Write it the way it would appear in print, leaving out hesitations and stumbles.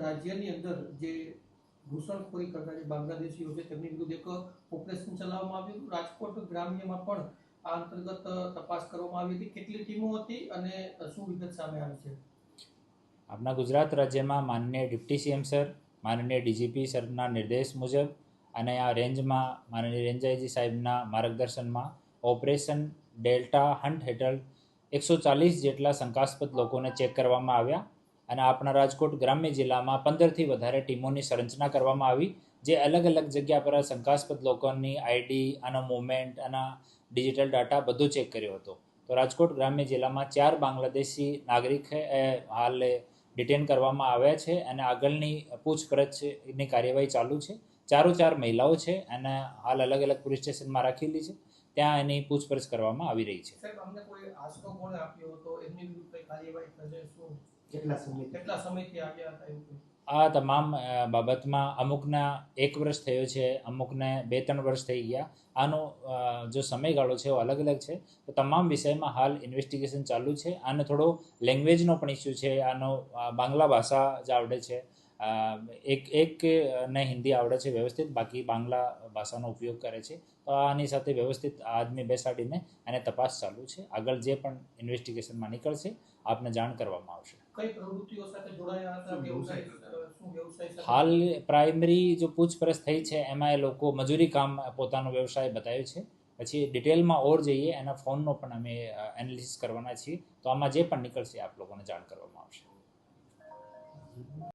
રાજ્યની અંદર જે ઘૂસણખોરી કરતા જે બાંગ્લાદેશીઓ છે તેમની વિરુદ્ધ એક ઓપરેશન ચલાવવામાં આવ્યું. રાજકોટ ગ્રામ્યમાં પણ આ અંતર્ગત તપાસ કરવામાં આવી હતી. કેટલી ટીમો હતી અને શું વિગત સામે આવી છે? આપણા ગુજરાત રાજ્યમાં માનનીય ડિપ્ટી સીએમ સર, માનનીય ડીજીપી સરના નિર્દેશ મુજબ અને આ રેન્જમાં માનનીય રેન્જ આઈજી સાહેબના માર્ગદર્શનમાં ઓપરેશન ડેલ્ટા હન્ટ હેઠળ 140 જેટલા શંકાસ્પદ લોકોને ચેક કરવામાં આવ્યા અને આપણા રાજકોટ ગ્રામ્ય જિલ્લામાં 15થી વધારે ટીમોની સંરચના કરવામાં આવી, જે અલગ અલગ જગ્યા પર શંકાસ્પદ લોકોની આઈડી, આનો મૂવમેન્ટ, આના ડિજિટલ ડાટા બધું ચેક કર્યો હતો. તો રાજકોટ ગ્રામ્ય જિલ્લામાં 4 બાંગ્લાદેશી નાગરિક હાલ ડિટેન કરવામાં આવ્યા છે અને આગળની પૂછપરછની કાર્યવાહી ચાલુ છે. 4 મહિલાઓ છે અને હાલ અલગ અલગ પોલીસ સ્ટેશનમાં રાખેલી છે, ત્યાં એની પૂછપરછ કરવામાં આવી રહી છે. સાહેબ, અમને કોઈ આશરો કોણે આપ્યો હતો, એમની વિરુદ્ધ કઈ કાર્યવાહી થશે? શું કેટલા સમયથી આવ્યા હતા એવું? આ તમામ બાબતમાં અમુકના 1 વર્ષ થયો છે, અમુકને 2-3 વર્ષ થઈ ગયા. આનો જો સમયગાળો છે એ અલગ અલગ છે. તો તમામ વિષયમાં હાલ ઇન્વેસ્ટિગેશન ચાલુ છે. આનો થોડો લેંગ્વેજનો પણ ઇસ્યુ છે. આનો બાંગ્લા ભાષા જ આવડે છે, એક ને હિન્દી આવડે છે વ્યવસ્થિત, બાકી બાંગ્લા ભાષાનો ઉપયોગ કરે છે. તો આની સાથે વ્યવસ્થિત આદમી બેસાડીને અને તપાસ ચાલુ છે. આગળ જે પણ ઇન્વેસ્ટિગેશનમાં નીકળશે આપને જાણ કરવામાં આવશે. કઈ પ્રવૃત્તિઓ સાથે જોડાયા હતા? હાલ પ્રાઇમરી જો પૂછપરછ થઈ છે એમાં એ લોકો મજૂરી કામ પોતાનો વ્યવસાય બતાવ્યો છે. પછી ડિટેલમાં ઓર જઈએ એના ફોનનો પણ અમે એનાલિસિસ કરવાના છીએ. તો આમાં જે પણ નીકળશે આપ લોકોને જાણ કરવામાં આવશે.